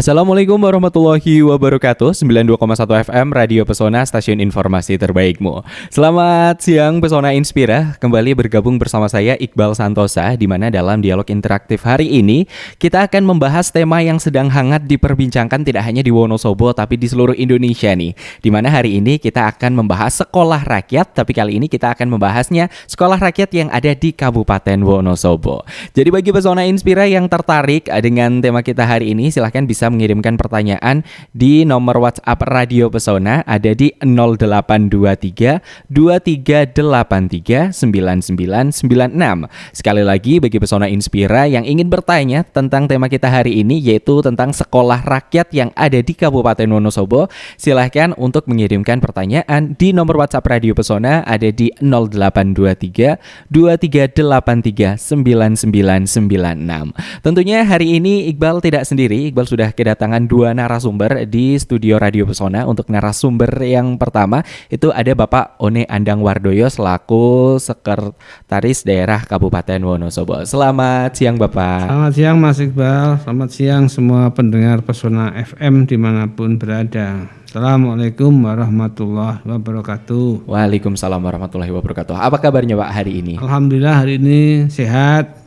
Assalamualaikum warahmatullahi wabarakatuh. 92,1 FM Radio Pesona, stasiun informasi terbaikmu. Selamat siang Pesona Inspira. Kembali bergabung bersama saya Iqbal Santosa, di mana dalam dialog interaktif hari ini kita akan membahas tema yang sedang hangat diperbincangkan tidak hanya di Wonosobo tapi di seluruh Indonesia nih. Di mana hari ini kita akan membahas sekolah rakyat, tapi kali ini kita akan membahasnya sekolah rakyat yang ada di Kabupaten Wonosobo. Jadi bagi Pesona Inspira yang tertarik dengan tema kita hari ini, silahkan bisa mengirimkan pertanyaan di nomor WhatsApp Radio Pesona, ada di 0823 2383 9996. Sekali lagi bagi Pesona Inspira yang ingin bertanya tentang tema kita hari ini, yaitu tentang sekolah rakyat yang ada di Kabupaten Wonosobo, silahkan untuk mengirimkan pertanyaan di nomor WhatsApp Radio Pesona, ada di 0823 2383 9996. Tentunya hari ini Iqbal tidak sendiri. Iqbal sudah kedatangan dua narasumber di studio Radio Pesona. Untuk narasumber yang pertama itu ada Bapak One Andang Wardoyo selaku Sekretaris Daerah Kabupaten Wonosobo. Selamat siang Bapak. Selamat siang Mas Iqbal. Selamat siang semua pendengar Pesona FM dimanapun berada. Assalamualaikum warahmatullahi wabarakatuh. Waalaikumsalam warahmatullahi wabarakatuh. Apa kabarnya Pak hari ini? Alhamdulillah hari ini sehat,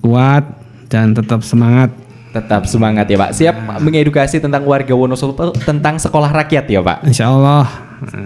kuat dan tetap semangat. Tetap semangat ya Pak. Siap mengedukasi tentang warga Wonosobo tentang sekolah rakyat ya Pak. Insya Allah.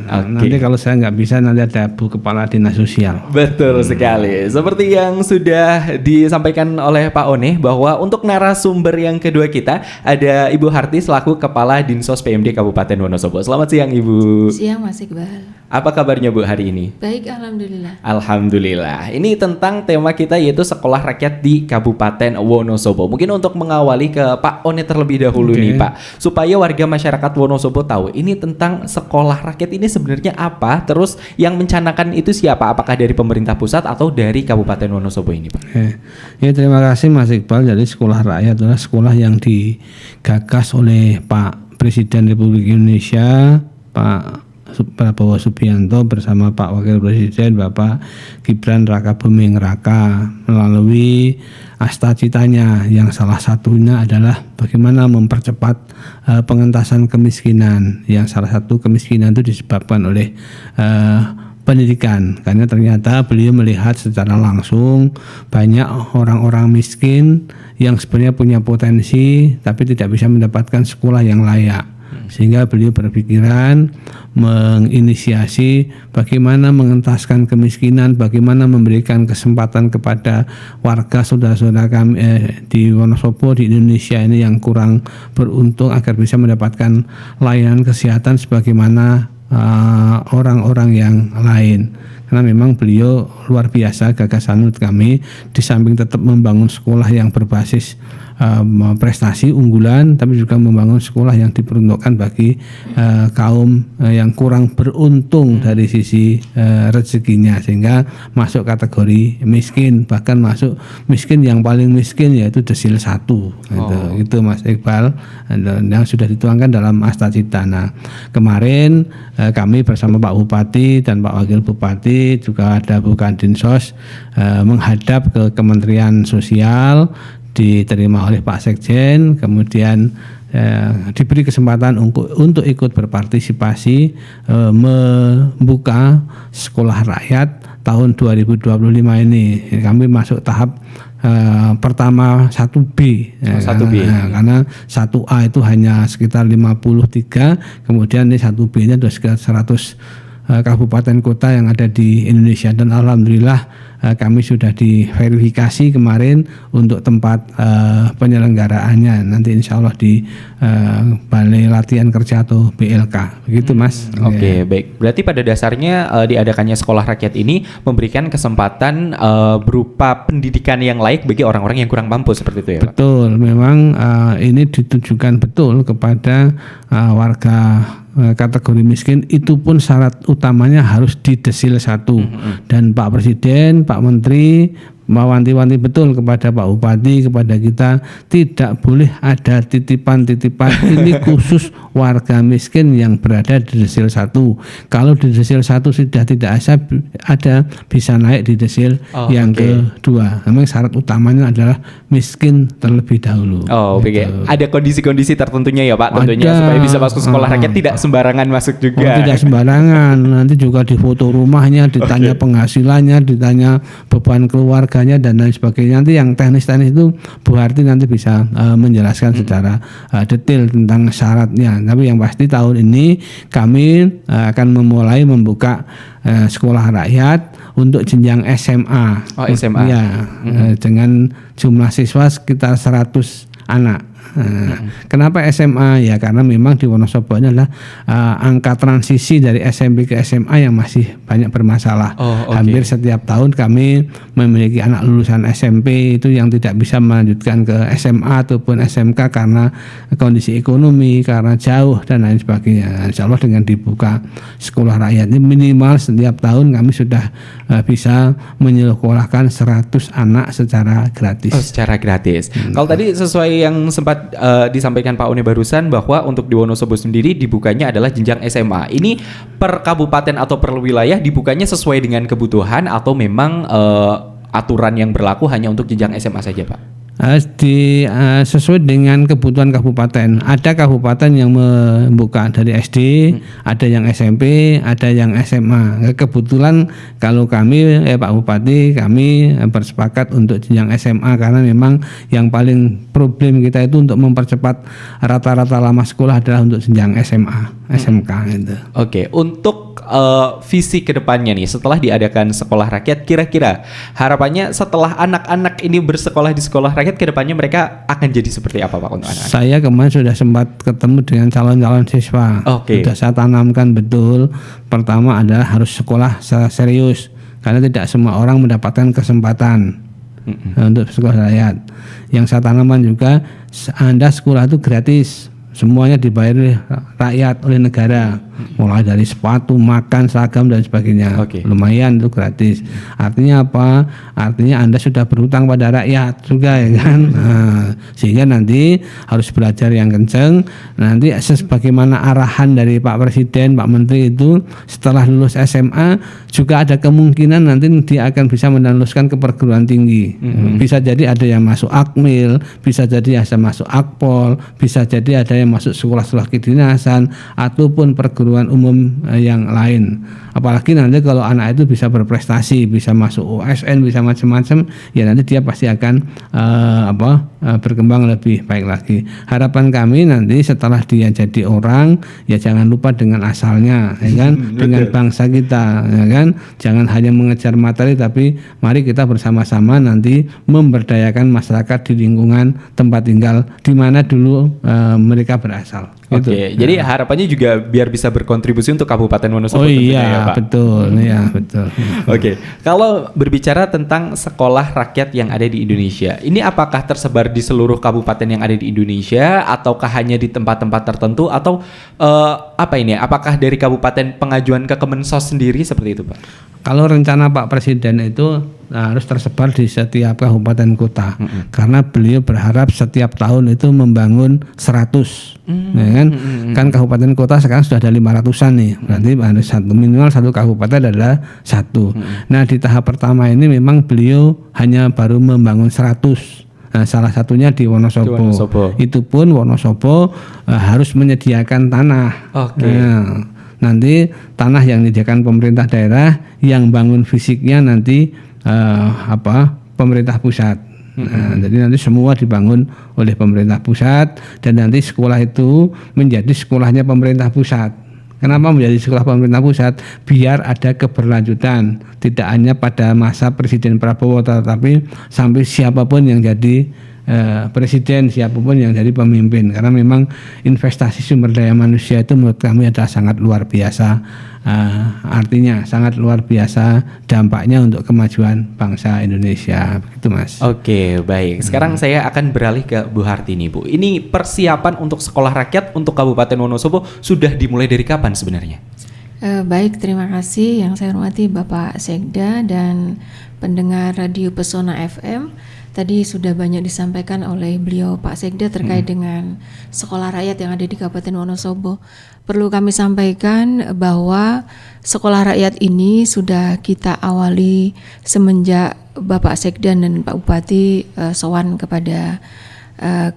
Nanti kalau saya nggak bisa, nanti ada Bu Kepala Dinas Sosial. Betul sekali. Seperti yang sudah disampaikan oleh Pak One, bahwa untuk narasumber yang kedua kita ada Ibu Harti selaku Kepala Dinsos PMD Kabupaten Wonosobo. Selamat siang Ibu. Siang Mas Iqbal. Apa kabarnya Bu hari ini? Baik, alhamdulillah. Alhamdulillah. Ini tentang tema kita yaitu sekolah rakyat di Kabupaten Wonosobo. Mungkin untuk mengawali ke Pak One terlebih dahulu nih Pak, supaya warga masyarakat Wonosobo tahu ini tentang sekolah rakyat ini sebenarnya apa, terus yang mencanangkan itu siapa? Apakah dari pemerintah pusat atau dari Kabupaten Wonosobo ini Pak? Ya, terima kasih Mas Iqbal. Jadi sekolah rakyat adalah sekolah yang digagas oleh Pak Presiden Republik Indonesia, Pak Prabowo Subianto bersama Pak Wakil Presiden Bapak Gibran Rakabuming Raka melalui cita-citanya yang salah satunya adalah bagaimana mempercepat pengentasan kemiskinan, yang salah satu kemiskinan itu disebabkan oleh pendidikan, karena ternyata beliau melihat secara langsung banyak orang-orang miskin yang sebenarnya punya potensi tapi tidak bisa mendapatkan sekolah yang layak. Sehingga beliau berpikiran menginisiasi bagaimana mengentaskan kemiskinan, bagaimana memberikan kesempatan kepada warga saudara-saudara kami di Wonosobo, di Indonesia ini yang kurang beruntung agar bisa mendapatkan layanan kesehatan sebagaimana orang-orang yang lain. Karena memang beliau luar biasa gagasan kami, di samping tetap membangun sekolah yang berbasis prestasi unggulan, tapi juga membangun sekolah yang diperuntukkan bagi kaum yang kurang beruntung dari sisi rezekinya, sehingga masuk kategori miskin, bahkan masuk miskin yang paling miskin yaitu desil 1 gitu Mas Iqbal, yang sudah dituangkan dalam Astacita. Nah kemarin kami bersama Pak Bupati dan Pak Wakil Bupati, juga ada Bu Kadinsos, menghadap ke Kementerian Sosial, diterima oleh Pak Sekjen, kemudian diberi kesempatan untuk ikut berpartisipasi membuka sekolah rakyat tahun 2025 ini. Kami masuk tahap pertama 1B, 1B. Karena 1A itu hanya sekitar 53, kemudian ini 1B ini ada sekitar 100 kabupaten kota yang ada di Indonesia, dan alhamdulillah kami sudah diverifikasi kemarin untuk tempat penyelenggaraannya nanti insya Allah di Balai Latihan Kerja atau BLK, begitu Mas. Oke, baik. Berarti pada dasarnya diadakannya sekolah rakyat ini memberikan kesempatan berupa pendidikan yang layak bagi orang-orang yang kurang mampu, seperti itu ya Pak? Betul, memang ini ditujukan betul kepada warga kategori miskin, itu pun syarat utamanya harus di desil 1. Dan Pak Presiden, Pak Menteri mewanti-wanti betul kepada Pak Bupati, kepada kita, tidak boleh ada titipan-titipan. Ini khusus warga miskin yang berada di desil 1. Kalau di desil 1 sudah tidak ada, bisa naik di desil yang kedua. Memang syarat utamanya adalah miskin terlebih dahulu. Oh, oke. Gitu. Ada kondisi-kondisi tertentunya ya Pak, tentunya Ada. supaya bisa masuk sekolah rakyat tidak sembarangan masuk juga. Tidak sembarangan. Nanti juga difoto rumahnya, ditanya penghasilannya, ditanya beban keluarganya dan lain sebagainya. Nanti yang teknis-teknis itu Bu Harti nanti bisa menjelaskan secara detail tentang syaratnya. Tapi yang pasti tahun ini kami akan memulai membuka sekolah rakyat untuk jenjang SMA. Oh, SMA. Ya, dengan jumlah siswa sekitar 100 anak. Kenapa SMA? Ya karena memang di Wonosobo ini adalah angka transisi dari SMP ke SMA yang masih banyak bermasalah. Hampir setiap tahun kami memiliki anak lulusan SMP itu yang tidak bisa melanjutkan ke SMA ataupun SMK karena kondisi ekonomi, karena jauh dan lain sebagainya. Insya Allah dengan dibuka sekolah rakyat ini minimal setiap tahun kami sudah bisa menyekolahkan 100 anak secara gratis. Secara gratis. Kalau tadi sesuai yang sempat disampaikan Pak One barusan bahwa untuk di Wonosobo sendiri dibukanya adalah jenjang SMA. Ini per kabupaten atau per wilayah dibukanya sesuai dengan kebutuhan atau memang aturan yang berlaku hanya untuk jenjang SMA saja Pak? Sesuai dengan kebutuhan kabupaten. Ada kabupaten yang membuka dari SD, ada yang SMP, ada yang SMA. Kebetulan kalau kami Pak Bupati kami bersepakat untuk jenjang SMA karena memang yang paling problem kita itu untuk mempercepat rata-rata lama sekolah adalah untuk jenjang SMA, SMK gitu. Oke, untuk visi kedepannya nih setelah diadakan sekolah rakyat, kira-kira harapannya setelah anak-anak ini bersekolah di sekolah rakyat kedepannya mereka akan jadi seperti apa Pak untuk anak-anak? Saya kemarin sudah sempat ketemu dengan calon-calon siswa. Sudah saya tanamkan betul. Pertama adalah harus sekolah secara serius karena tidak semua orang mendapatkan kesempatan untuk sekolah rakyat. Yang saya tanamkan juga Anda sekolah itu gratis. Semuanya dibayar oleh rakyat, oleh negara, mulai dari sepatu, makan, seragam dan sebagainya. Lumayan itu gratis. Artinya apa? Artinya Anda sudah berhutang pada rakyat juga ya kan. Sehingga nanti harus belajar yang kenceng. Nanti sebagaimana arahan dari Pak Presiden, Pak Menteri itu setelah lulus SMA juga ada kemungkinan nanti dia akan bisa meneruskan ke perguruan tinggi. Bisa jadi ada yang masuk Akmil, bisa jadi ada masuk Akpol, bisa jadi ada yang masuk sekolah-sekolah kedinasan ataupun perguruan umum yang lain. Apalagi nanti kalau anak itu bisa berprestasi, bisa masuk OSN, bisa macam-macam, ya nanti dia pasti akan berkembang lebih baik lagi. Harapan kami nanti setelah dia jadi orang, ya jangan lupa dengan asalnya, ya kan, dengan bangsa kita, ya kan. Jangan hanya mengejar materi, tapi mari kita bersama-sama nanti memberdayakan masyarakat di lingkungan tempat tinggal di mana dulu mereka berasal. Gitu. Jadi harapannya juga biar bisa berkontribusi untuk Kabupaten Wonosobo. Ya, Pak. Betul, ya betul. Kalau berbicara tentang sekolah rakyat yang ada di Indonesia, ini apakah tersebar di seluruh kabupaten yang ada di Indonesia, ataukah hanya di tempat-tempat tertentu, atau apakah dari kabupaten pengajuan ke Kemensos sendiri seperti itu, Pak? Kalau rencana Pak Presiden itu harus tersebar di setiap kabupaten kota, karena beliau berharap setiap tahun itu membangun 100, ya kan? Kan kabupaten kota sekarang sudah ada 500-an nih, berarti ada minimal satu kabupaten adalah satu. Nah di tahap pertama ini memang beliau hanya baru membangun 100. Nah, salah satunya di Wonosobo. Itu pun Wonosobo harus menyediakan tanah. Nanti tanah yang disediakan pemerintah daerah, yang bangun fisiknya nanti pemerintah pusat. Jadi nanti semua dibangun oleh pemerintah pusat dan nanti sekolah itu menjadi sekolahnya pemerintah pusat. Kenapa menjadi sekolah pemerintah pusat? Biar ada keberlanjutan, tidak hanya pada masa Presiden Prabowo, tetapi sampai siapapun yang jadi presiden, siapapun yang jadi pemimpin. Karena memang investasi sumber daya manusia itu menurut kami adalah sangat luar biasa. Artinya sangat luar biasa dampaknya untuk kemajuan bangsa Indonesia. Begitu Mas. Baik. Sekarang saya akan beralih ke Bu Harti nih Bu. Ini persiapan untuk sekolah rakyat untuk Kabupaten Wonosobo sudah dimulai dari kapan sebenarnya? Baik, terima kasih yang saya hormati Bapak Sekda dan pendengar Radio Pesona FM. Tadi sudah banyak disampaikan oleh beliau Pak Sekda terkait dengan sekolah rakyat yang ada di Kabupaten Wonosobo. Perlu kami sampaikan bahwa sekolah rakyat ini sudah kita awali semenjak Bapak Sekda dan Pak Bupati sowan kepada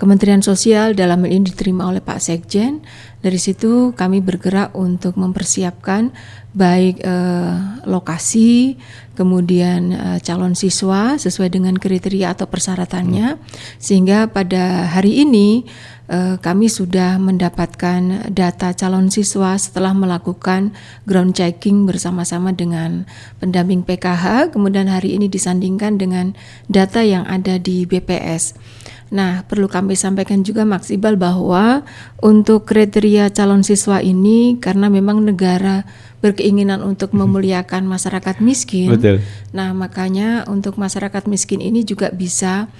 Kementerian Sosial, dalam hal ini diterima oleh Pak Sekjen. Dari situ kami bergerak untuk mempersiapkan baik lokasi, kemudian calon siswa sesuai dengan kriteria atau persyaratannya, sehingga pada hari ini kami sudah mendapatkan data calon siswa setelah melakukan ground checking bersama-sama dengan pendamping PKH, kemudian hari ini disandingkan dengan data yang ada di BPS. Nah, perlu kami sampaikan juga Mas Iqbal bahwa untuk kriteria calon siswa ini karena memang negara berkeinginan untuk memuliakan masyarakat miskin. Betul. Nah, makanya untuk masyarakat miskin ini juga bisa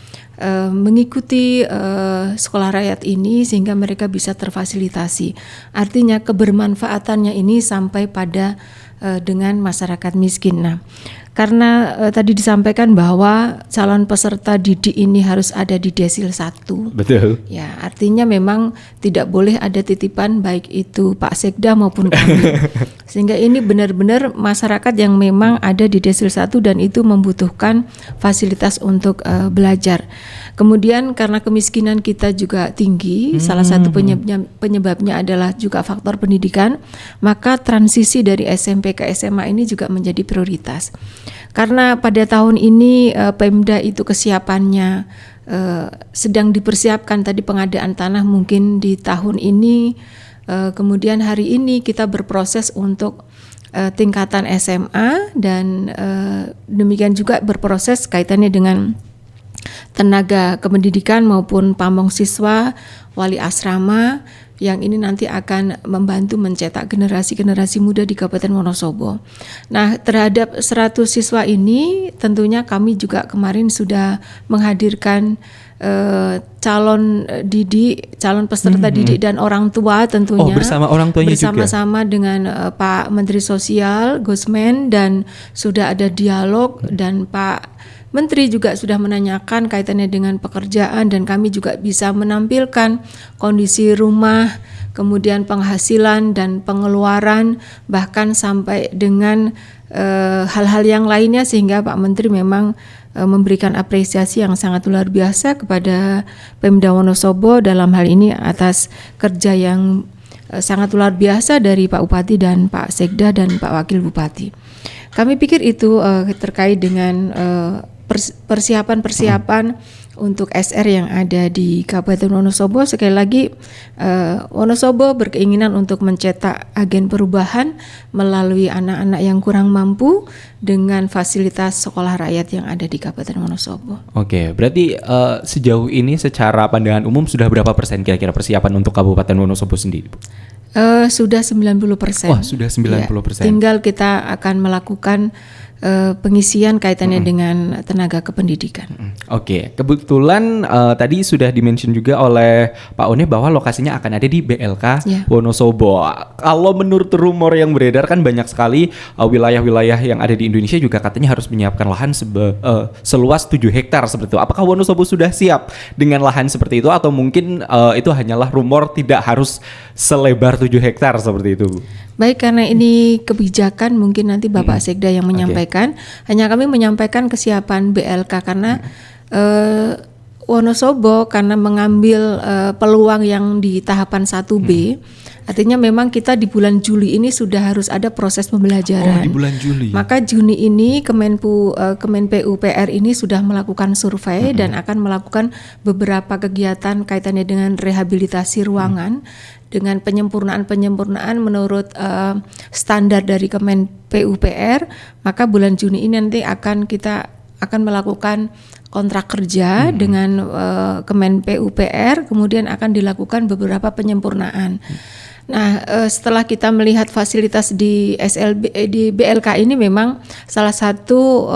mengikuti sekolah rakyat ini sehingga mereka bisa terfasilitasi. Artinya kebermanfaatannya ini sampai pada dengan masyarakat miskin. Nah, karena tadi disampaikan bahwa calon peserta didik ini harus ada di desil 1. Betul. Ya, artinya memang tidak boleh ada titipan baik itu Pak Sekda maupun kami. Sehingga ini benar-benar masyarakat yang memang ada di desil 1 dan itu membutuhkan fasilitas untuk belajar. Kemudian karena kemiskinan kita juga tinggi, salah satu penyebabnya adalah juga faktor pendidikan, maka transisi dari SMP ke SMA ini juga menjadi prioritas. Karena pada tahun ini Pemda itu kesiapannya sedang dipersiapkan, tadi pengadaan tanah mungkin di tahun ini, kemudian hari ini kita berproses untuk tingkatan SMA dan demikian juga berproses kaitannya dengan tenaga kependidikan maupun pamong siswa, wali asrama yang ini nanti akan membantu mencetak generasi-generasi muda di Kabupaten Wonosobo. Nah, terhadap 100 siswa ini tentunya kami juga kemarin sudah menghadirkan calon didik, calon peserta didik dan orang tua tentunya. Bersama orang tuanya juga. Bersama-sama dengan Pak Menteri Sosial, Gusmen, dan sudah ada dialog dan Pak Menteri juga sudah menanyakan kaitannya dengan pekerjaan dan kami juga bisa menampilkan kondisi rumah, kemudian penghasilan dan pengeluaran bahkan sampai dengan hal-hal yang lainnya sehingga Pak Menteri memang memberikan apresiasi yang sangat luar biasa kepada Pemda Wonosobo dalam hal ini atas kerja yang sangat luar biasa dari Pak Bupati dan Pak Sekda dan Pak Wakil Bupati. Kami pikir itu terkait dengan persiapan untuk SR yang ada di Kabupaten Wonosobo. Sekali lagi Wonosobo berkeinginan untuk mencetak agen perubahan melalui anak-anak yang kurang mampu dengan fasilitas sekolah rakyat yang ada di Kabupaten Wonosobo. Oke, berarti sejauh ini secara pandangan umum sudah berapa persen kira-kira persiapan untuk Kabupaten Wonosobo sendiri, Bu? Sudah 90%. Wah, sudah 90%. Tinggal kita akan melakukan pengisian kaitannya dengan tenaga kependidikan. Oke, kebetulan tadi sudah dimention juga oleh Pak One bahwa lokasinya akan ada di BLK Wonosobo. Kalau menurut rumor yang beredar kan banyak sekali wilayah-wilayah yang ada di Indonesia juga katanya harus menyiapkan lahan seluas 7 hektar seperti itu. Apakah Wonosobo sudah siap dengan lahan seperti itu atau mungkin itu hanyalah rumor, tidak harus selebar 7 hektar seperti itu, Bu? Baik, karena ini kebijakan mungkin nanti Bapak Sekda yang menyampaikan. Hanya kami menyampaikan kesiapan BLK karena Wonosobo karena mengambil peluang yang di tahapan 1B. Artinya memang kita di bulan Juli ini sudah harus ada proses pembelajaran. Oh, di bulan Juli. Maka Juni ini Kemenpupr ini sudah melakukan survei dan akan melakukan beberapa kegiatan kaitannya dengan rehabilitasi ruangan dengan penyempurnaan menurut standar dari Kemenpupr. Maka bulan Juni ini nanti kita akan melakukan kontrak kerja dengan Kemenpupr, kemudian akan dilakukan beberapa penyempurnaan. Nah, setelah kita melihat fasilitas di di BLK ini memang salah satu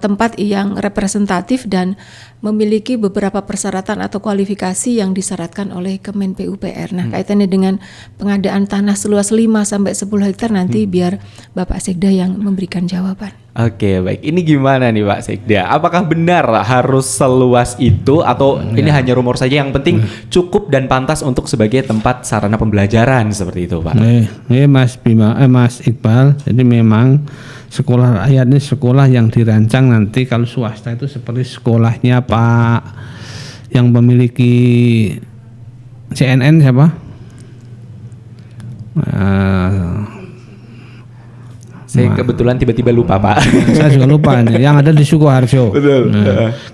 tempat yang representatif dan memiliki beberapa persyaratan atau kualifikasi yang disyaratkan oleh Kemen PUPR. Nah, kaitannya dengan pengadaan tanah seluas 5 sampai 10 hektar nanti biar Bapak Sekda yang memberikan jawaban. Oke, baik. Ini gimana nih Pak Sekda? Apakah benar harus seluas itu atau ini hanya rumor saja, yang penting cukup dan pantas untuk sebagai tempat sarana pembelajaran seperti itu, Pak? Mas Iqbal, jadi memang sekolah rakyat ini sekolah yang dirancang nanti kalau swasta itu seperti sekolahnya Pak yang memiliki CNN siapa? Saya kebetulan tiba-tiba lupa, Pak. Saya juga lupa nih. Yang ada di Sukoharjo. Betul.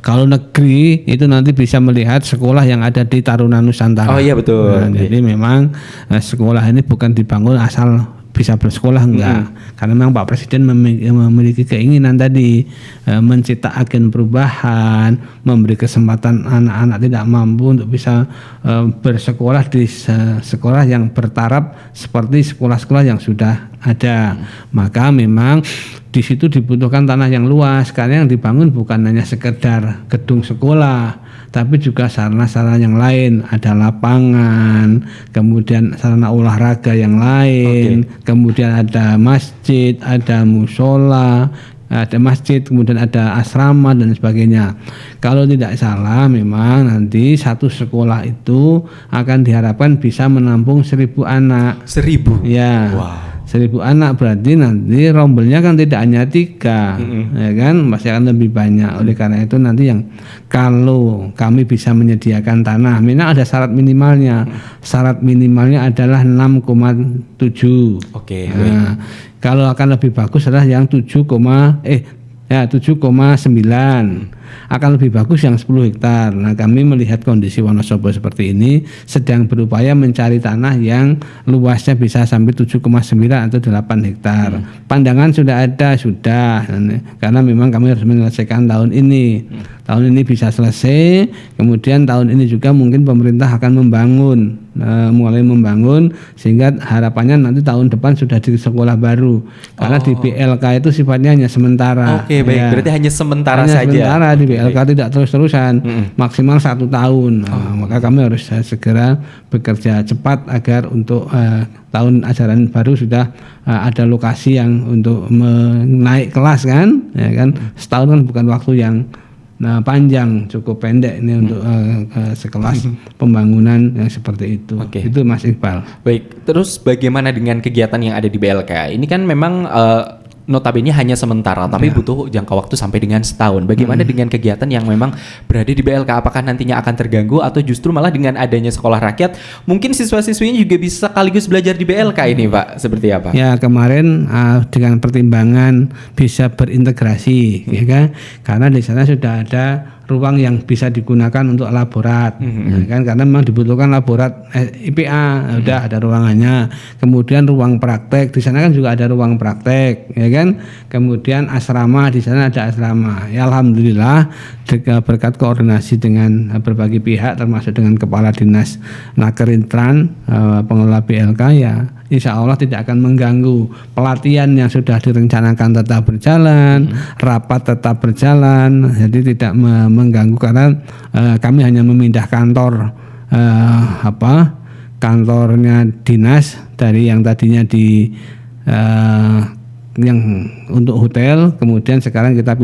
Kalau negeri itu nanti bisa melihat sekolah yang ada di Taruna Nusantara. Oh iya, betul. Jadi memang sekolah ini bukan dibangun asal bisa bersekolah, enggak. Karena memang Pak Presiden memiliki keinginan tadi mencipta agen perubahan, memberi kesempatan anak-anak tidak mampu untuk bisa bersekolah di sekolah yang bertaraf seperti sekolah-sekolah yang sudah ada. Maka memang di situ dibutuhkan tanah yang luas, karena yang dibangun bukan hanya sekedar gedung sekolah, tapi juga sarana-sarana yang lain, ada lapangan, kemudian sarana olahraga yang lain, kemudian ada masjid, ada musola, ada masjid, kemudian ada asrama dan sebagainya. Kalau tidak salah memang nanti satu sekolah itu akan diharapkan bisa menampung 1.000 anak. 1.000? Ya. Wow. 1.000 anak berarti nanti rombelnya kan tidak hanya 3, ya kan, masih akan lebih banyak. Oleh karena itu nanti yang kalau kami bisa menyediakan tanah, memang ada syarat minimalnya. Syarat minimalnya adalah 6,7. Oke. Nah, kalau akan lebih bagus adalah yang 7,9. Akan lebih bagus yang 10 hektar. Nah, kami melihat kondisi Wonosobo seperti ini sedang berupaya mencari tanah yang luasnya bisa sampai 7,9 atau 8 hektar. Pandangan sudah ada, karena memang kami harus menyelesaikan tahun ini. Tahun ini bisa selesai, kemudian tahun ini juga mungkin pemerintah akan mulai membangun, sehingga harapannya nanti tahun depan sudah di sekolah baru. Karena di BLK itu sifatnya hanya sementara. Oke, baik. Berarti hanya sementara saja. Sementara di BLK tidak terus-terusan, maksimal 1 tahun. Maka kami harus segera bekerja cepat agar untuk tahun ajaran baru sudah ada lokasi yang untuk menaik kelas kan, ya kan. Setahun kan bukan waktu yang panjang, cukup pendek ini untuk sekelas pembangunan yang seperti itu. Itu Mas Iqbal. Baik, terus bagaimana dengan kegiatan yang ada di BLK? Ini kan memang notabene hanya sementara, tapi butuh jangka waktu sampai dengan setahun. Bagaimana dengan kegiatan yang memang berada di BLK? Apakah nantinya akan terganggu atau justru malah dengan adanya sekolah rakyat, mungkin siswa-siswinya juga bisa sekaligus belajar di BLK ini, Pak? Seperti apa? Ya, kemarin dengan pertimbangan bisa berintegrasi, ya kan? Karena di sana sudah ada ruang yang bisa digunakan untuk laborat, ya kan? Karena memang dibutuhkan laborat IPA, udah ada ruangannya. Kemudian ruang praktek, di sana kan juga ada ruang praktek, ya kan? Kemudian asrama, di sana ada asrama. Ya, alhamdulillah berkat koordinasi dengan berbagai pihak, termasuk dengan Kepala Dinas Nakerintran, pengelola BLK, ya insya Allah tidak akan mengganggu. Pelatihan yang sudah direncanakan tetap berjalan, rapat tetap berjalan, jadi tidak mengganggu karena kami hanya memindah kantor kantornya dinas dari yang tadinya di yang untuk hotel, kemudian sekarang kita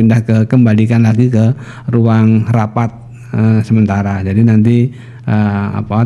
kembalikan lagi ke ruang rapat sementara. Jadi nanti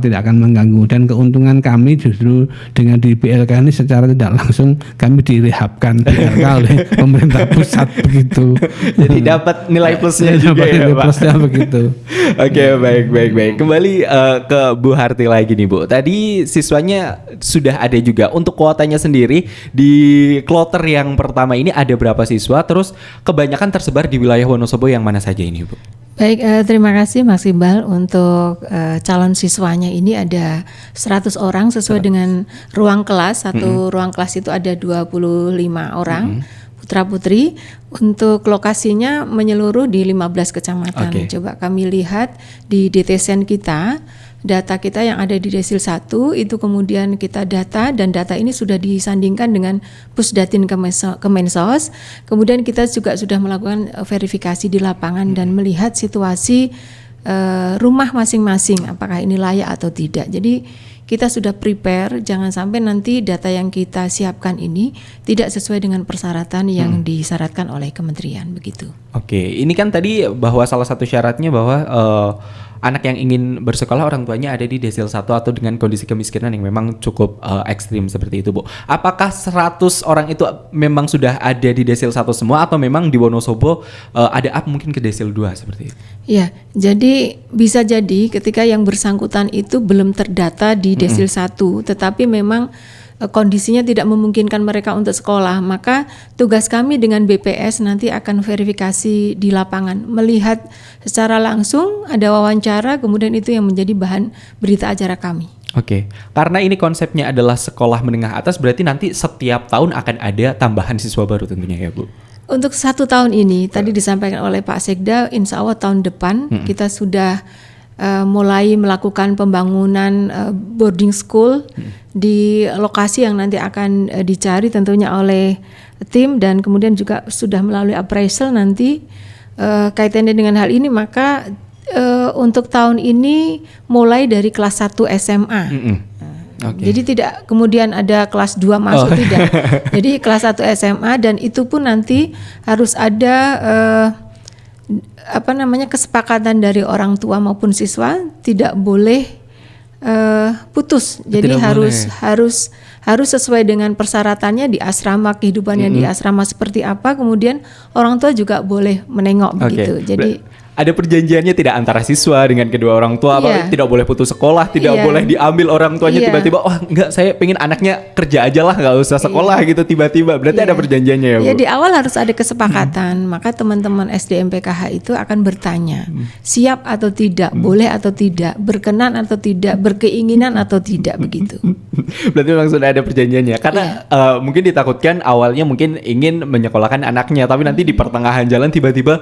tidak akan mengganggu, dan keuntungan kami justru dengan di BLK ini secara tidak langsung kami direhabkan BLK oleh pemerintah pusat begitu. Jadi dapat nilai plusnya juga ya, Pak. Plusnya begitu. Oke, baik. Kembali ke Bu Harti lagi nih, Bu. Tadi siswanya sudah ada juga. Untuk kuotanya sendiri di kloter yang pertama ini ada berapa siswa? Terus kebanyakan tersebar di wilayah Wonosobo yang mana saja ini, Bu? Baik, terima kasih Mas Iqbal. Untuk calon siswanya ini ada 100 orang sesuai dengan ruang kelas. Satu ruang kelas itu ada 25 orang putra-putri. Untuk lokasinya menyeluruh di 15 kecamatan. Coba kami lihat di DTSN kita, data kita yang ada di Desil 1 itu kemudian kita data, dan data ini sudah disandingkan dengan Pusdatin Kemensos. Kemudian kita juga sudah melakukan verifikasi di lapangan dan melihat situasi rumah masing-masing apakah ini layak atau tidak. Jadi kita sudah prepare, jangan sampai nanti data yang kita siapkan ini tidak sesuai dengan persyaratan yang disyaratkan oleh kementerian, begitu. Oke, ini kan tadi bahwa salah satu syaratnya bahwa anak yang ingin bersekolah orang tuanya ada di desil 1 atau dengan kondisi kemiskinan yang memang cukup ekstrim seperti itu, Bu. Apakah 100 orang itu memang sudah ada di desil 1 semua atau memang di Wonosobo ada up mungkin ke desil 2 seperti itu? Ya, jadi bisa jadi ketika yang bersangkutan itu belum terdata di desil 1, tetapi memang kondisinya tidak memungkinkan mereka untuk sekolah, maka tugas kami dengan BPS nanti akan verifikasi di lapangan, melihat secara langsung, ada wawancara, kemudian itu yang menjadi bahan berita acara kami. Oke, karena ini konsepnya adalah sekolah menengah atas, berarti nanti setiap tahun akan ada tambahan siswa baru tentunya ya, Bu? Untuk 1 tahun ini, tadi disampaikan oleh Pak Sekda, insya Allah tahun depan kita sudah mulai melakukan pembangunan boarding school di lokasi yang nanti akan dicari tentunya oleh tim, dan kemudian juga sudah melalui appraisal nanti kaitannya dengan hal ini. Maka untuk tahun ini mulai dari kelas 1 SMA. Okay. Jadi tidak kemudian ada kelas 2 masuk, tidak. Jadi kelas 1 SMA, dan itu pun nanti harus ada kesepakatan dari orang tua maupun siswa, tidak boleh putus. Jadi harus sesuai dengan persyaratannya di asrama, kehidupannya di asrama seperti apa, kemudian orang tua juga boleh menengok begitu. Jadi ada perjanjiannya tidak antara siswa dengan kedua orang tua, tidak boleh putus sekolah, tidak boleh diambil orang tuanya tiba-tiba, enggak, saya pengen anaknya kerja aja lah, nggak usah sekolah gitu tiba-tiba. Berarti ada perjanjiannya ya, Bu? Ya, di awal harus ada kesepakatan, maka teman-teman SDM PKH itu akan bertanya, siap atau tidak, boleh atau tidak, berkenan atau tidak, berkeinginan atau tidak, begitu. Berarti memang sudah ada perjanjiannya, karena mungkin ditakutkan awalnya mungkin ingin menyekolahkan anaknya, tapi nanti di pertengahan jalan tiba-tiba,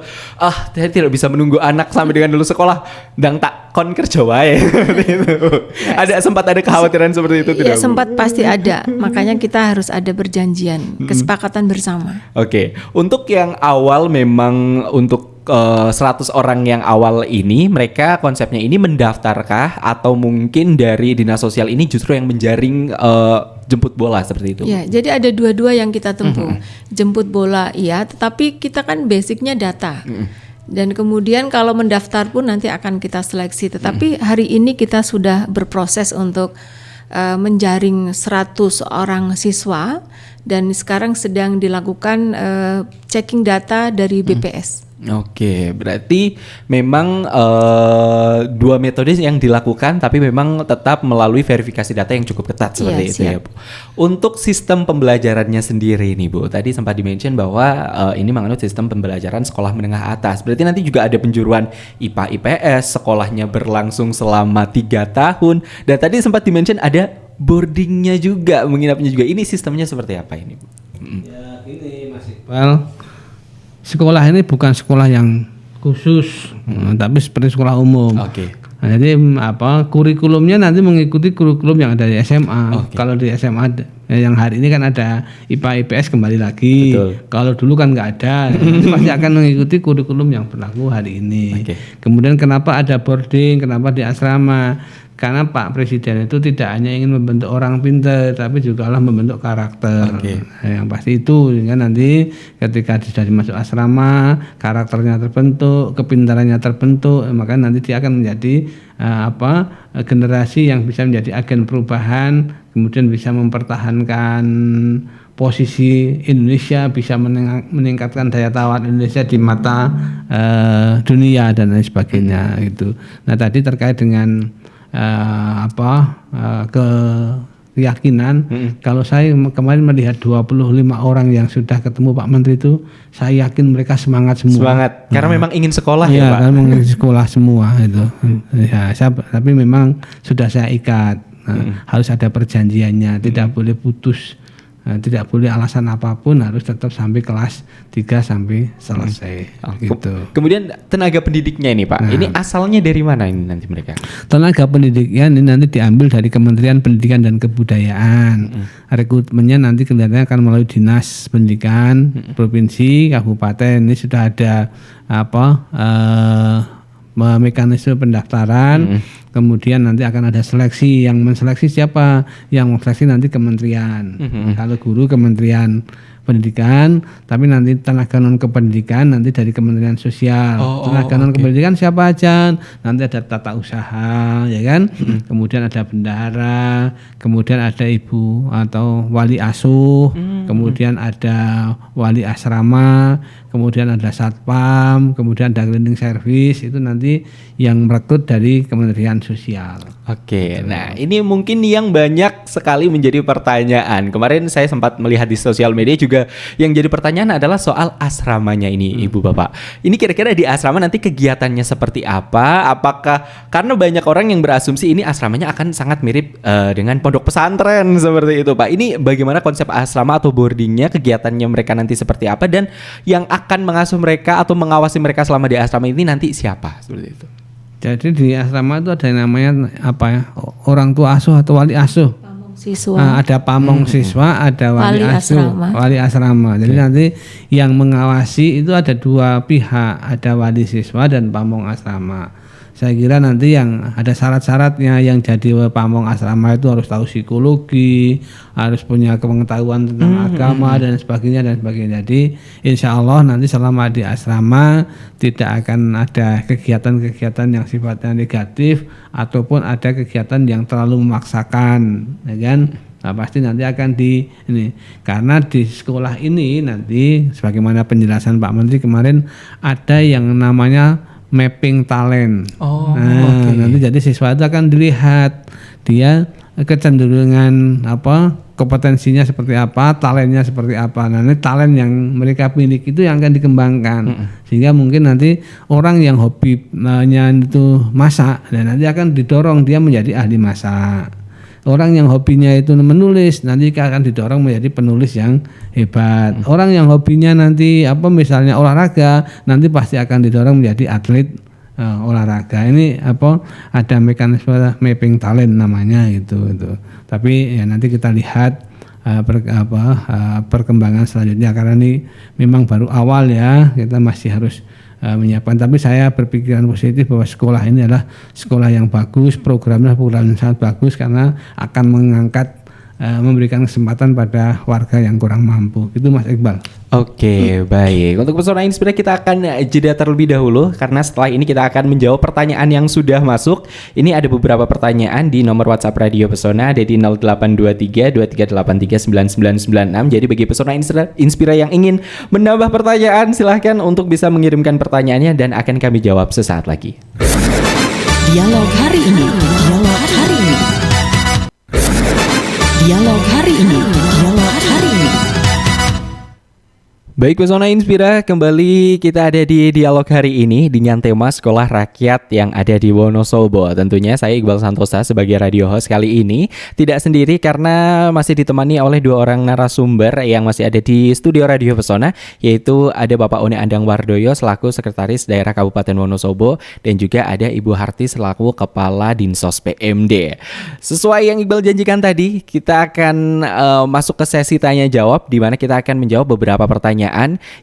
saya tidak bisa menunggu anak sampai dengan lulus sekolah, dan tak kon kerja wae. Sempat ada kekhawatiran seperti itu tidak? Ya, sempat pasti ada. Makanya kita harus ada perjanjian, kesepakatan bersama. Oke. Untuk yang awal memang untuk 100 orang yang awal ini, mereka konsepnya ini mendaftarkah atau mungkin dari dinas sosial ini justru yang menjaring jemput bola seperti itu? Ya, jadi ada dua-dua yang kita tempuh. Jemput bola iya, tetapi kita kan basicnya data. Dan kemudian kalau mendaftar pun nanti akan kita seleksi. Tetapi hari ini kita sudah berproses untuk menjaring 100 orang siswa, dan sekarang sedang dilakukan checking data dari BPS. Oke, berarti memang 2 metode yang dilakukan, tapi memang tetap melalui verifikasi data yang cukup ketat seperti itu ya, Bu. Untuk sistem pembelajarannya sendiri nih, Bu, tadi sempat di-mention bahwa ini menganut sistem pembelajaran sekolah menengah atas. Berarti nanti juga ada penjuruan IPA IPS, sekolahnya berlangsung selama 3 tahun, dan tadi sempat di-mention ada boardingnya juga, menginapnya juga. Ini sistemnya seperti apa ini, Bu? Ya, ini Mas Iqbal, sekolah ini bukan sekolah yang khusus, tapi seperti sekolah umum. Oke. Nah, jadi kurikulumnya nanti mengikuti kurikulum yang ada di SMA. Kalau di SMA yang hari ini kan ada IPA IPS kembali lagi. Betul. Kalau dulu kan nggak ada, pasti akan mengikuti kurikulum yang berlaku hari ini. Kemudian kenapa ada boarding, kenapa di asrama? Karena Pak Presiden itu tidak hanya ingin membentuk orang pintar, tapi juga membentuk karakter. Yang pasti itu, sehingga nanti ketika sudah dimasuk asrama, karakternya terbentuk, kepintarannya terbentuk, maka nanti dia akan menjadi generasi yang bisa menjadi agen perubahan, kemudian bisa mempertahankan posisi Indonesia, bisa meningkatkan daya tawar Indonesia di mata dunia dan lain sebagainya gitu. Nah, tadi terkait dengan keyakinan, kalau saya kemarin melihat 25 orang yang sudah ketemu Pak Menteri itu, saya yakin mereka semangat semua. Karena memang ingin sekolah ya, Pak. Karena memang ingin sekolah semua itu. Ya, tapi memang sudah saya ikat. Harus ada perjanjiannya, tidak boleh putus tidak boleh alasan apapun, harus tetap sampai kelas 3 sampai selesai. Gitu. Kemudian tenaga pendidiknya ini Pak, ini asalnya dari mana ini nanti mereka? Tenaga pendidiknya ini nanti diambil dari Kementerian Pendidikan dan Kebudayaan. Rekrutmennya nanti kelihatannya akan melalui Dinas Pendidikan Provinsi, Kabupaten. Ini sudah ada mekanisme pendaftaran. Kemudian nanti akan ada seleksi. Yang menseleksi siapa? Yang menseleksi nanti kementerian. Kalau guru Kementerian Pendidikan, tapi nanti tenaga non kependidikan nanti dari Kementerian Sosial. Tenaga non kependidikan siapa aja? Nanti ada tata usaha, ya kan? Kemudian ada bendahara, kemudian ada ibu atau wali asuh, kemudian ada wali asrama, kemudian ada satpam, kemudian ada cleaning service. Itu nanti yang merekrut dari Kementerian Sosial. Oke, nah ini mungkin yang banyak sekali menjadi pertanyaan. Kemarin saya sempat melihat di sosial media juga yang jadi pertanyaan adalah soal asramanya ini, Ibu Bapak. Ini kira-kira di asrama nanti kegiatannya seperti apa? Apakah karena banyak orang yang berasumsi ini asramanya akan sangat mirip dengan pondok pesantren seperti itu, Pak. Ini bagaimana konsep asrama atau boardingnya, kegiatannya mereka nanti seperti apa, dan yang akan mengasuh mereka atau mengawasi mereka selama di asrama ini nanti siapa seperti itu? Jadi di asrama itu ada yang namanya orang tua asuh atau wali asuh. Siswa. Ada pamong siswa, ada wali asuh, asrama. wali asrama. Jadi nanti yang mengawasi itu ada dua pihak, ada wali siswa dan pamong asrama. Saya kira nanti yang ada syarat-syaratnya, yang jadi pamong asrama itu harus tahu psikologi, harus punya pengetahuan tentang agama dan sebagainya dan sebagainya. Jadi insya Allah nanti selama di asrama tidak akan ada kegiatan-kegiatan yang sifatnya negatif ataupun ada kegiatan yang terlalu memaksakan, ya kan? Nah, pasti nanti akan karena di sekolah ini nanti sebagaimana penjelasan Pak Menteri kemarin ada yang namanya mapping talent. Nanti jadi siswa itu akan dilihat dia kecenderungan kompetensinya seperti apa, talentnya seperti apa. Nah, ini talent yang mereka miliki itu yang akan dikembangkan. Sehingga mungkin nanti orang yang hobinya itu masak, dan nanti akan didorong dia menjadi ahli masak. Orang yang hobinya itu menulis nanti akan didorong menjadi penulis yang hebat. Orang yang hobinya nanti misalnya olahraga nanti pasti akan didorong menjadi atlet olahraga. Ini ada mekanisme mapping talent namanya itu. Tapi ya nanti kita lihat perkembangan selanjutnya karena ini memang baru awal ya, kita masih harus menyiapkan. Tapi saya berpikiran positif bahwa sekolah ini adalah sekolah yang bagus, programnya program yang sangat bagus karena akan mengangkat memberikan kesempatan pada warga yang kurang mampu. Itu Mas Iqbal. Oke, baik. Untuk Pesona Inspira kita akan jeda terlebih dahulu karena setelah ini kita akan menjawab pertanyaan yang sudah masuk. Ini ada beberapa pertanyaan di nomor WhatsApp Radio Pesona, ada di 0823 2383 9996. Jadi bagi Pesona Inspira yang ingin menambah pertanyaan, silahkan untuk bisa mengirimkan pertanyaannya dan akan kami jawab sesaat lagi. Dialog hari ini. Dialog hari ini. Dialog hari ini. Dialog hari ini. Baik Pesona Inspira, kembali kita ada di dialog hari ini dengan tema sekolah rakyat yang ada di Wonosobo. Tentunya saya Iqbal Santosa sebagai radio host kali ini tidak sendiri karena masih ditemani oleh dua orang narasumber yang masih ada di studio Radio Pesona, yaitu ada Bapak One Andang Wardoyo selaku Sekretaris Daerah Kabupaten Wonosobo dan juga ada Ibu Harti selaku Kepala Dinsos PMD. Sesuai yang Iqbal janjikan tadi, kita akan masuk ke sesi tanya jawab di mana kita akan menjawab beberapa pertanyaan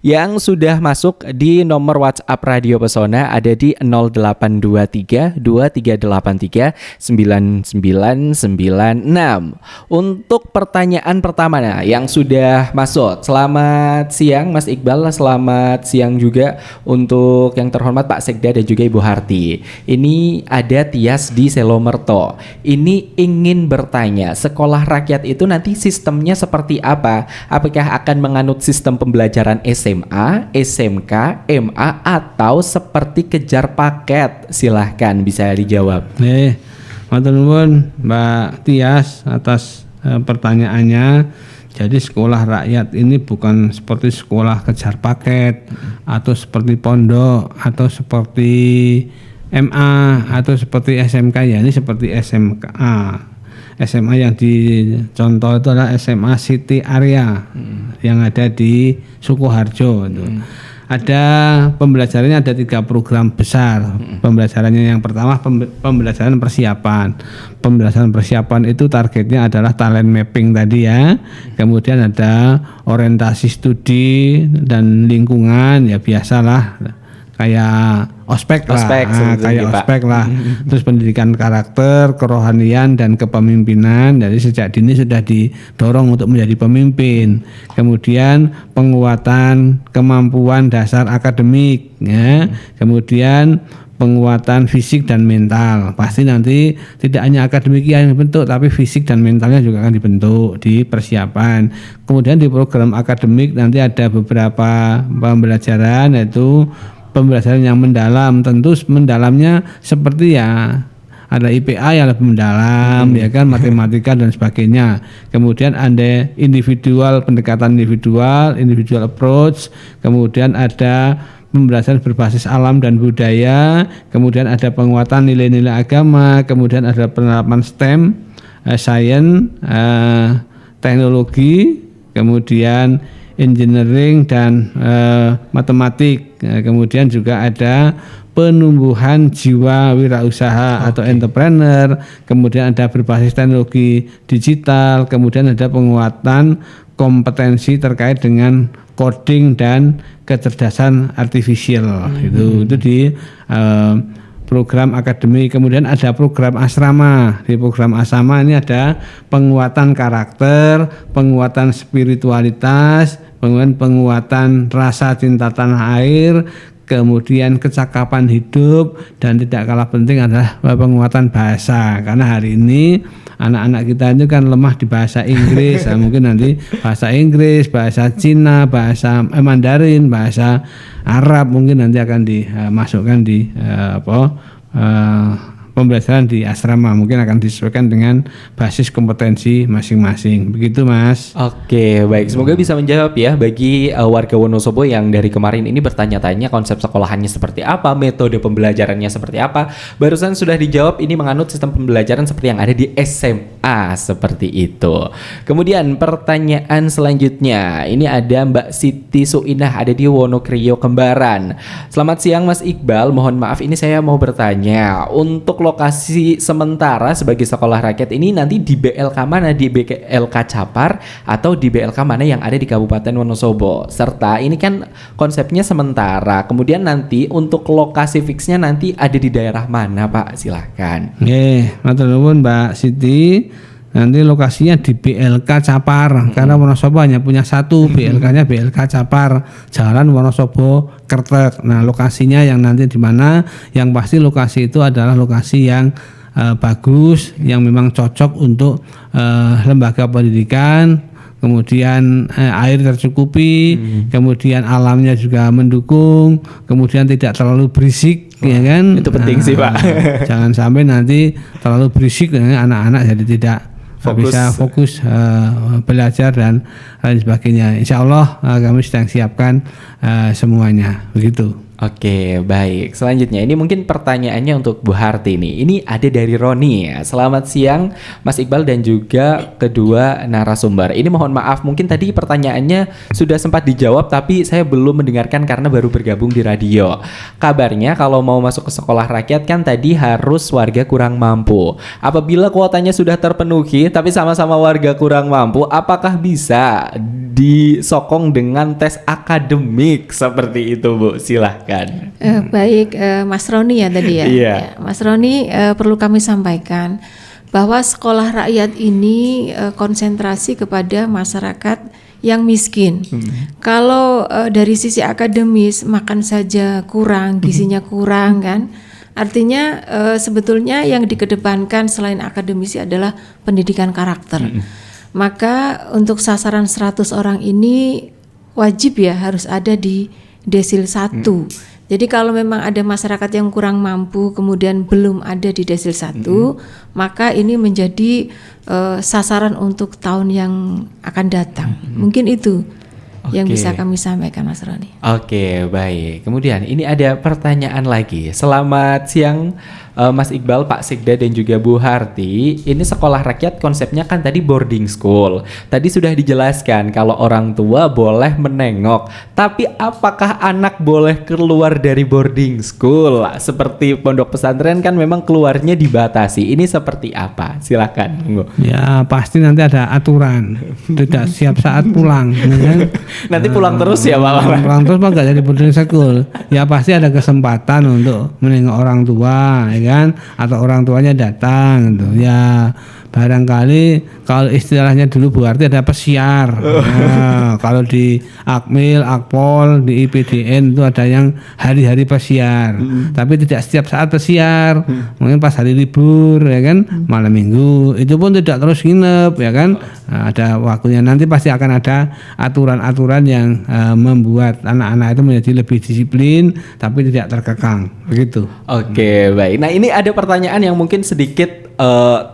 yang sudah masuk di nomor WhatsApp Radio Pesona, ada di 0823 2383 9996. Untuk pertanyaan pertama yang sudah masuk. Selamat siang Mas Iqbal, selamat siang juga untuk yang terhormat Pak Sekda dan juga Ibu Harti. Ini ada Tias di Selomerto. Ini ingin bertanya, sekolah rakyat itu nanti sistemnya seperti apa? Apakah akan menganut sistem pembelajaran SMA, SMK, MA atau seperti kejar paket? Silahkan bisa dijawab. Matur nuwun Mbak Tias atas pertanyaannya. Jadi sekolah rakyat ini bukan seperti sekolah kejar paket atau seperti pondok atau seperti MA atau seperti SMK ya, ini seperti SMK. SMA yang dicontoh itu adalah SMA City Area yang ada di Sukoharjo itu. Ada pembelajarannya ada 3 program besar. Pembelajarannya yang pertama pembelajaran persiapan. Pembelajaran persiapan itu targetnya adalah talent mapping tadi ya. Kemudian ada orientasi studi dan lingkungan ya biasalah kayak ospek lah, kayak ospek lah. Terus pendidikan karakter, kerohanian dan kepemimpinan. Jadi sejak dini sudah didorong untuk menjadi pemimpin. Kemudian penguatan kemampuan dasar akademik, ya. Kemudian penguatan fisik dan mental. Pasti nanti tidak hanya akademik yang dibentuk, tapi fisik dan mentalnya juga akan dibentuk di persiapan. Kemudian di program akademik nanti ada beberapa pembelajaran, yaitu pembelajaran yang mendalam. Tentu mendalamnya seperti ya ada IPA yang lebih mendalam, ya kan, matematika dan sebagainya. Kemudian ada pendekatan individual approach. Kemudian ada pembelajaran berbasis alam dan budaya. Kemudian ada penguatan nilai-nilai agama. Kemudian ada penerapan STEM, science, teknologi. Kemudian engineering dan matematik. Kemudian juga ada penumbuhan jiwa wirausaha atau entrepreneur. Kemudian ada berbasis teknologi digital. Kemudian ada penguatan kompetensi terkait dengan coding dan kecerdasan artifisial. Itu di program akademik. Kemudian ada program asrama. Di program asrama ini ada penguatan karakter, penguatan spiritualitas, penguatan rasa cinta tanah air, kemudian kecakapan hidup, dan tidak kalah penting adalah penguatan bahasa. Karena hari ini anak-anak kita itu kan lemah di bahasa Inggris. Nah, mungkin nanti bahasa Inggris, bahasa Cina, bahasa Mandarin, bahasa Arab mungkin nanti akan dimasukkan di pembelajaran di asrama. Mungkin akan disesuaikan dengan basis kompetensi masing-masing. Begitu, Mas. Oke, baik. Semoga bisa menjawab ya bagi warga Wonosobo yang dari kemarin ini bertanya-tanya konsep sekolahannya seperti apa, metode pembelajarannya seperti apa. Barusan sudah dijawab, ini menganut sistem pembelajaran seperti yang ada di SMA, seperti itu. Kemudian pertanyaan selanjutnya, ini ada Mbak Siti Suinah, ada di Wonokrio Kembaran. Selamat siang Mas Iqbal, mohon maaf ini saya mau bertanya, untuk lokasi sementara sebagai sekolah rakyat ini nanti di BLK mana, di BLK Capar atau di BLK mana yang ada di Kabupaten Wonosobo, serta ini kan konsepnya sementara, kemudian nanti untuk lokasi fixnya nanti ada di daerah mana Pak, silahkan. Matur nuwun Mbak Siti. Nanti lokasinya di BLK Capar, karena Wonosobo hanya punya satu BLK-nya, BLK Capar, Jalan Wonosobo Kertek. Nah, lokasinya yang nanti di mana? Yang pasti lokasi itu adalah lokasi yang bagus, yang memang cocok untuk lembaga pendidikan. Kemudian air tercukupi, kemudian alamnya juga mendukung, kemudian tidak terlalu berisik. Ya kan? Itu penting sih Pak. Jangan sampai nanti terlalu berisik, anak-anak jadi tidak bisa fokus belajar dan lain sebagainya. Insya Allah kami sedang siapkan semuanya, begitu. Oke, baik. Selanjutnya ini mungkin pertanyaannya untuk Bu Harti nih. Ini ada dari Roni ya. Selamat siang Mas Iqbal dan juga kedua narasumber. Ini mohon maaf mungkin tadi pertanyaannya sudah sempat dijawab tapi saya belum mendengarkan karena baru bergabung di radio. Kabarnya kalau mau masuk ke sekolah rakyat kan tadi harus warga kurang mampu. Apabila kuotanya sudah terpenuhi tapi sama-sama warga kurang mampu, apakah bisa disokong dengan tes akademik seperti itu Bu? Silahkan. Baik, Mas Roni ya tadi ya. Iya. Ya, Mas Roni, perlu kami sampaikan bahwa sekolah rakyat ini konsentrasi kepada masyarakat yang miskin. Kalau dari sisi akademis makan saja kurang, gizinya kurang kan. Artinya sebetulnya yang dikedepankan selain akademisi adalah pendidikan karakter. Maka untuk sasaran 100 orang ini wajib ya harus ada di desil 1. Jadi kalau memang ada masyarakat yang kurang mampu kemudian belum ada di desil 1, maka ini menjadi sasaran untuk tahun yang akan datang. Mungkin itu yang bisa kami sampaikan Mas Roni. Oke, baik. Kemudian ini ada pertanyaan lagi. Selamat siang Mas Iqbal, Pak Sekda dan juga Bu Harti, ini sekolah rakyat konsepnya kan tadi boarding school. Tadi sudah dijelaskan kalau orang tua boleh menengok, tapi apakah anak boleh keluar dari boarding school? Seperti pondok pesantren kan memang keluarnya dibatasi. Ini seperti apa? Silakan. Ya pasti nanti ada aturan, tidak siap saat pulang, ya kan? Nanti pulang terus ya Pak? Pulang terus Pak, nggak jadi boarding school. Ya pasti ada kesempatan untuk menengok orang tua, ya kan? Atau orang tuanya datang, gitu. Ya barangkali kalau istilahnya dulu Bu Harti ada pesiar. Nah, kalau di Akmil, Akpol, di IPDN itu ada yang hari-hari pesiar. Tapi tidak setiap saat pesiar. Mungkin pas hari libur, ya kan, malam minggu. Itu pun tidak terus nginep, ya kan. Nah, ada waktunya. Nanti pasti akan ada aturan-aturan yang membuat anak-anak itu menjadi lebih disiplin, tapi tidak terkekang. Begitu. Oke, baik. Nah, ini ada pertanyaan yang mungkin sedikit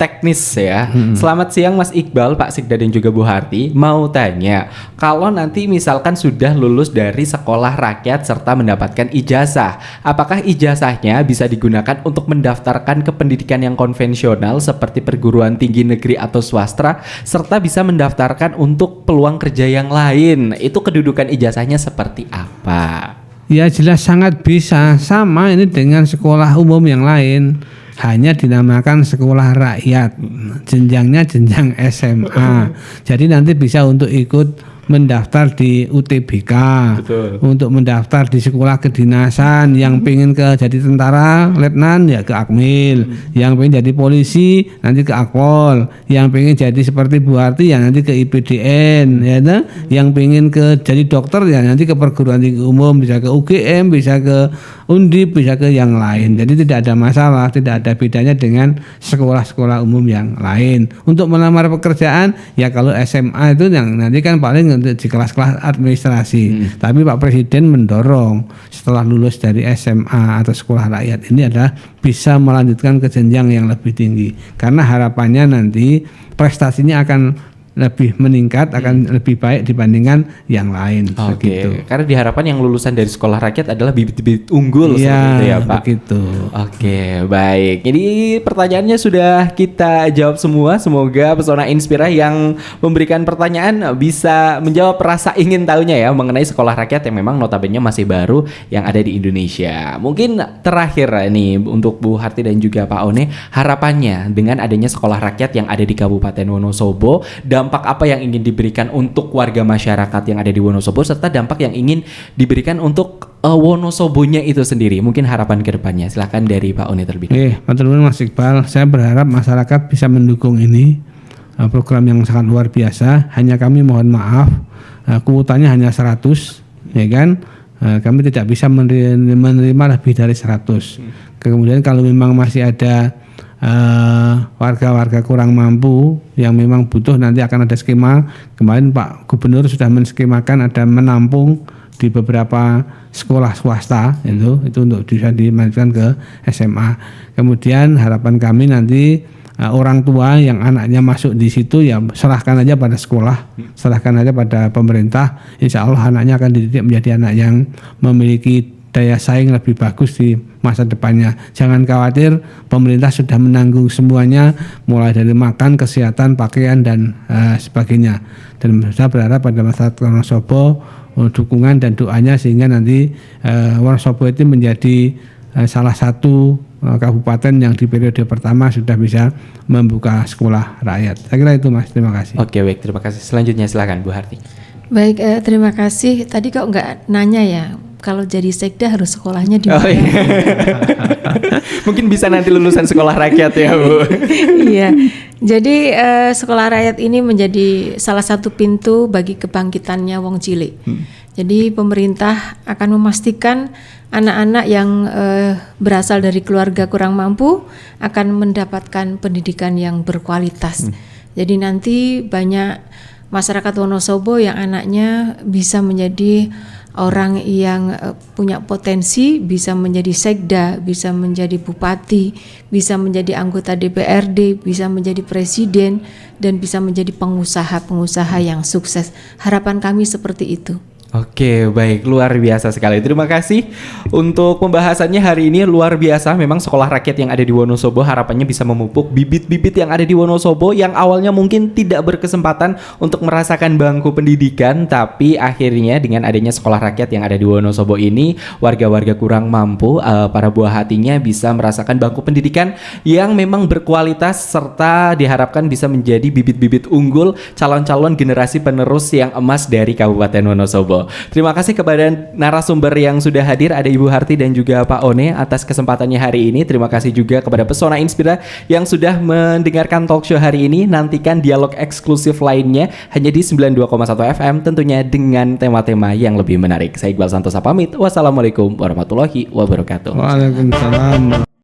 teknis ya. Selamat siang Mas Iqbal, Pak Sekda dan juga Bu Harti. Mau tanya, kalau nanti misalkan sudah lulus dari sekolah rakyat serta mendapatkan ijazah, apakah ijazahnya bisa digunakan untuk mendaftarkan ke pendidikan yang konvensional seperti perguruan tinggi negeri atau swasta, serta bisa mendaftarkan untuk peluang kerja yang lain? Itu kedudukan ijazahnya seperti apa? Ya jelas sangat bisa, sama ini dengan sekolah umum yang lain, hanya dinamakan sekolah rakyat, jenjangnya jenjang SMA. Jadi nanti bisa untuk ikut mendaftar di UTBK, Betul. untuk mendaftar di sekolah kedinasan, yang pengen ke jadi tentara letnan ya ke Akmil, yang pengen jadi polisi nanti ke Akpol, yang pengen jadi seperti Bu Harti ya nanti ke IPDN, ya kan? Yang pengen ke jadi dokter ya nanti ke perguruan tinggi umum, bisa ke UGM, bisa ke Undip, bisa ke yang lain. Jadi tidak ada masalah, tidak ada bedanya dengan sekolah-sekolah umum yang lain. Untuk melamar pekerjaan ya kalau SMA itu yang nanti kan paling untuk di kelas-kelas administrasi. Tapi Pak Presiden mendorong setelah lulus dari SMA atau sekolah rakyat ini adalah bisa melanjutkan ke jenjang yang lebih tinggi. Karena harapannya nanti prestasinya akan lebih meningkat, akan lebih baik dibandingkan yang lain. Oke, Begitu. karena diharapkan yang lulusan dari sekolah rakyat adalah bibit-bibit unggul seperti itu ya Pak. Begitu. Oke, baik. Jadi pertanyaannya sudah kita jawab semua. Semoga Pesona Inspira yang memberikan pertanyaan bisa menjawab rasa ingin tahunya ya mengenai sekolah rakyat yang memang notabene masih baru yang ada di Indonesia. Mungkin terakhir nih untuk Bu Harti dan juga Pak One, harapannya dengan adanya sekolah rakyat yang ada di Kabupaten Wonosobo, dampak apa yang ingin diberikan untuk warga masyarakat yang ada di Wonosobo serta dampak yang ingin diberikan untuk Wonosobonya itu sendiri. Mungkin harapan ke depannya. Silakan dari Pak One terlebih dahulu. Matur nuwun Mas Iqbal. Saya berharap masyarakat bisa mendukung ini program yang sangat luar biasa. Hanya kami mohon maaf kuotanya hanya 100, ya kan? Kami tidak bisa menerima lebih dari 100. Kemudian kalau memang masih ada warga-warga kurang mampu yang memang butuh, nanti akan ada skema. Kemarin Pak Gubernur sudah menskemakan ada menampung di beberapa sekolah swasta itu untuk bisa dimasukkan ke SMA. Kemudian harapan kami nanti orang tua yang anaknya masuk di situ ya serahkan aja pada sekolah, serahkan aja pada pemerintah. Insya Allah anaknya akan dididik menjadi anak yang memiliki daya saing lebih bagus di masa depannya. Jangan khawatir, pemerintah sudah menanggung semuanya, mulai dari makan, kesehatan, pakaian dan sebagainya. Dan saya berharap pada masyarakat Wonosobo dukungan dan doanya sehingga nanti Wonosobo itu menjadi salah satu kabupaten yang di periode pertama sudah bisa membuka sekolah rakyat. Saya kira itu Mas, terima kasih. Oke, baik, terima kasih. Selanjutnya silakan Bu Harti. Baik, terima kasih. Tadi kok nggak nanya ya, kalau jadi sekda harus sekolahnya di mana? Oh, iya. Mungkin bisa nanti lulusan sekolah rakyat ya Bu. Iya, jadi sekolah rakyat ini menjadi salah satu pintu bagi kebangkitannya wong cilik. Jadi pemerintah akan memastikan anak-anak yang berasal dari keluarga kurang mampu akan mendapatkan pendidikan yang berkualitas. Jadi nanti banyak masyarakat Wonosobo yang anaknya bisa menjadi orang yang punya potensi, bisa menjadi sekda, bisa menjadi bupati, bisa menjadi anggota DPRD, bisa menjadi presiden, dan bisa menjadi pengusaha-pengusaha yang sukses. Harapan kami seperti itu. Oke, baik, luar biasa sekali. Terima kasih untuk pembahasannya hari ini, luar biasa. Memang sekolah rakyat yang ada di Wonosobo harapannya bisa memupuk bibit-bibit yang ada di Wonosobo yang awalnya mungkin tidak berkesempatan untuk merasakan bangku pendidikan, tapi akhirnya dengan adanya sekolah rakyat yang ada di Wonosobo ini, warga-warga kurang mampu, para buah hatinya bisa merasakan bangku pendidikan yang memang berkualitas serta diharapkan bisa menjadi bibit-bibit unggul calon-calon generasi penerus yang emas dari Kabupaten Wonosobo. Terima kasih kepada narasumber yang sudah hadir, ada Ibu Harti dan juga Pak One atas kesempatannya hari ini. Terima kasih juga kepada Pesona Inspira yang sudah mendengarkan talk show hari ini. Nantikan dialog eksklusif lainnya hanya di 92,1 FM, tentunya dengan tema-tema yang lebih menarik. Saya Iqbal Santosa pamit. Wassalamualaikum warahmatullahi wabarakatuh. Waalaikumsalam.